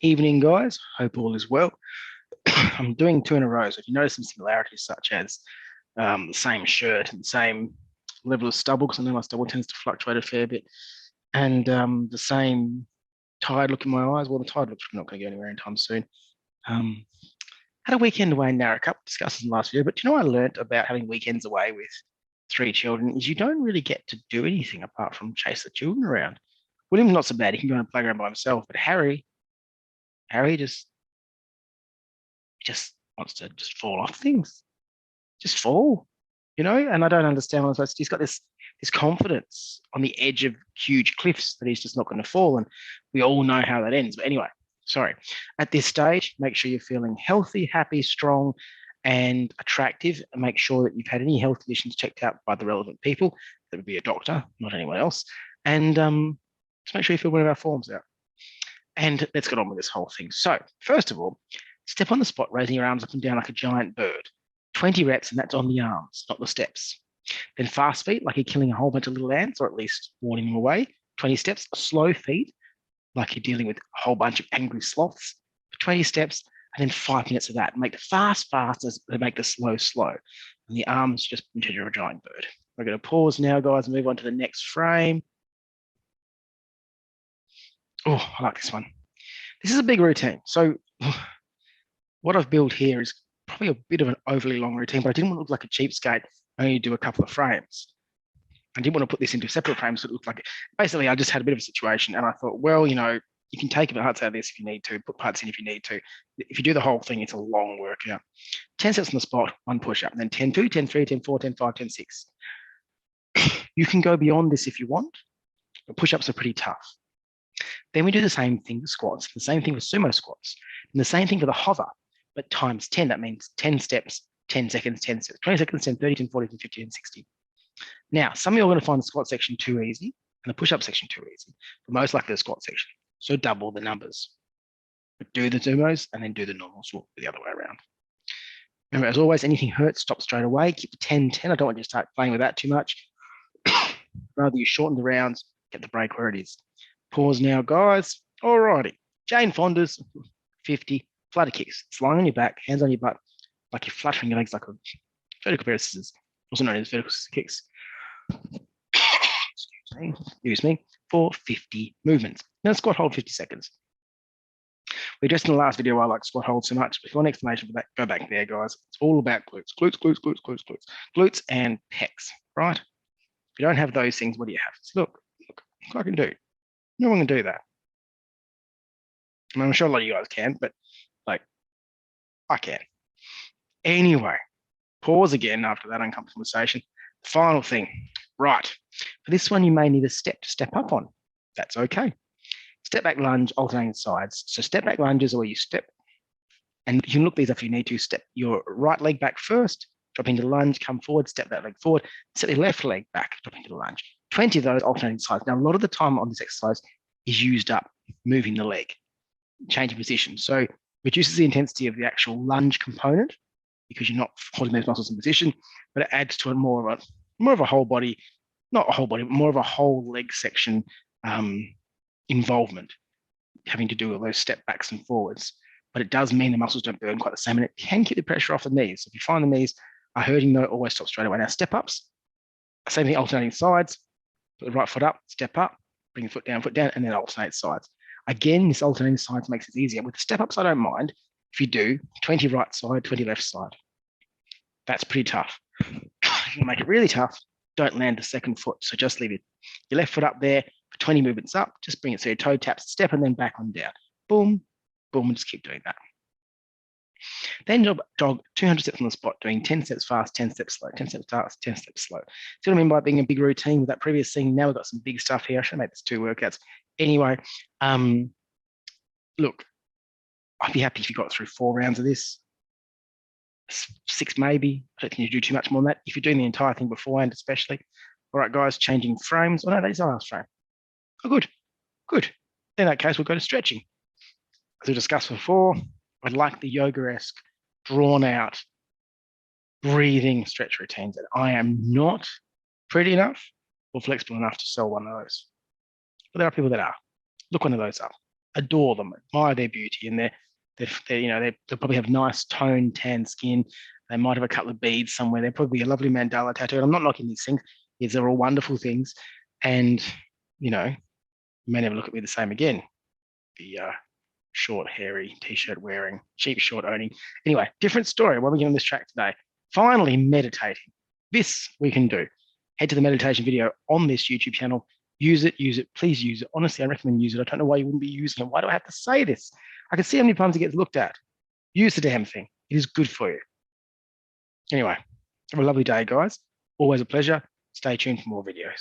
Evening, guys. Hope all is well. I'm doing two in a row. So if you notice some similarities, such as the same shirt and the same level of stubble, because I know my stubble tends to fluctuate a fair bit, and the same tired look in my eyes. Well, the tired look's not going to go anywhere anytime soon. Um, had a weekend away in Narrackup, discussed this in the last video, but do you know what I learnt about having weekends away with three children is you don't really get to do anything apart from chase the children around. William's not so bad. He can go on a playground by himself, but Harry just wants to just fall off things, just fall, And I don't understand what I'm supposed to. He's got this confidence on the edge of huge cliffs that he's just not going to fall, and we all know how that ends. But anyway, sorry. At this stage, make sure you're feeling healthy, happy, strong, and attractive, and make sure that you've had any health conditions checked out by the relevant people. That would be a doctor, not anyone else. And just make sure you fill one of our forms out. And let's get on with this whole thing. So, first of all, step on the spot, raising your arms up and down like a giant bird. 20 reps, and that's on the arms, not the steps. Then fast feet, like you're killing a whole bunch of little ants, or at least warning them away. 20 steps. Slow feet, like you're dealing with a whole bunch of angry sloths. 20 steps, and then 5 minutes of that. Make the fast as make the slow slow. And the arms just pretend you're a giant bird. We're going to pause now, guys, and move on to the next frame. Oh, I like this one. This is a big routine. So what I've built here is probably a bit of an overly long routine, but I didn't want to look like a cheapskate, only do a couple of frames. I didn't want to put this into separate frames so it looked like it. Basically, I just had a bit of a situation and I thought, well, you can take parts out of this if you need to, put parts in if you need to. If you do the whole thing, it's a long workout. 10 sets on the spot, one push-up, and then 10 2, 10 3, 10 4, 10 5, 10 6. You can go beyond this if you want, but push-ups are pretty tough. Then we do the same thing with squats, the same thing with sumo squats, and the same thing for the hover, but times 10. That means 10 steps, 10 seconds, 10 steps, 20 seconds, 10, 30, 10, 40, 10, 50, 10, 60. Now, some of you are going to find the squat section too easy and the push-up section too easy, but most likely the squat section. So double the numbers. But do the sumos and then do the normals or the other way around. Remember, as always, anything hurts, stop straight away. Keep the 10, 10. I don't want you to start playing with that too much. Rather, you shorten the rounds, get the break where it is. Pause now, guys. All righty. Jane Fonda's 50 flutter kicks. It's lying on your back, hands on your butt, like you're fluttering your legs like a vertical pair of scissors, also known as vertical scissor kicks. Excuse me, for 50 movements. Now squat hold 50 seconds. We addressed in the last video why I like squat hold so much. If you want an explanation for that, go back there, guys. It's all about glutes, glutes and pecs, right? If you don't have those things, what do you have? So look, I can do. No one can do that. I mean, I'm sure a lot of you guys can, but I can. Anyway, pause again after that uncomfortable conversation. Final thing, right. For this one, you may need a step to step up on. That's okay. Step back lunge, alternating sides. So step back lunges are where you step, and you can look these up if you need to. Step your right leg back first, drop into lunge, come forward, step that leg forward, step your left leg back, drop into the lunge. 20 of those alternating sides. Now, a lot of the time on this exercise is used up moving the leg, changing position. So reduces the intensity of the actual lunge component because you're not holding those muscles in position, but it adds to it more of a whole body, not a whole body, but more of a whole leg section involvement, having to do with those step backs and forwards. But it does mean the muscles don't burn quite the same, and it can keep the pressure off the knees. So if you find the knees are hurting, though, always stop straight away. Now, step ups, same thing, alternating sides, put the right foot up, step up, bring the foot down, and then alternate sides. Again, this alternating sides makes it easier. With the step-ups, I don't mind if you do 20 right side, 20 left side. That's pretty tough. If you make it really tough, don't land the second foot. So just leave your left foot up there for 20 movements up. Just bring it so your toe taps, step, and then back on down. Boom, boom, and just keep doing that. Then jog 200 steps on the spot, doing 10 steps fast, 10 steps slow, 10 steps fast, 10 steps slow. See what I mean by being a big routine with that previous thing? Now we've got some big stuff here. I should make this 2 workouts. Anyway, look, I'd be happy if you got through 4 rounds of this. 6 maybe. I don't think you do too much more than that. If you're doing the entire thing beforehand, especially. All right, guys, changing frames. Oh, no, that is our last frame. Oh, good. In that case, we'll go to stretching. As we discussed before, I'd like the yoga-esque, drawn-out, breathing stretch routines. And I am not pretty enough or flexible enough to sell one of those. But there are people that are. Look one of those up. adore them, admire their beauty, and they'll probably have nice toned tan skin. They might have a couple of beads somewhere. They're probably a lovely mandala tattoo. And I'm not knocking these things. These are all wonderful things. And, you know, you may never look at me the same again. The short, hairy t-shirt wearing, cheap short owning. Anyway, different story. What are we getting on this track today? Finally, meditating. This we can do. Head to the meditation video on this YouTube channel. Use it, please use it. Honestly, I recommend use it. I don't know why you wouldn't be using it. Why do I have to say this? I can see how many times it gets looked at. Use the damn thing. It is good for you. Anyway, have a lovely day, guys. Always a pleasure. Stay tuned for more videos.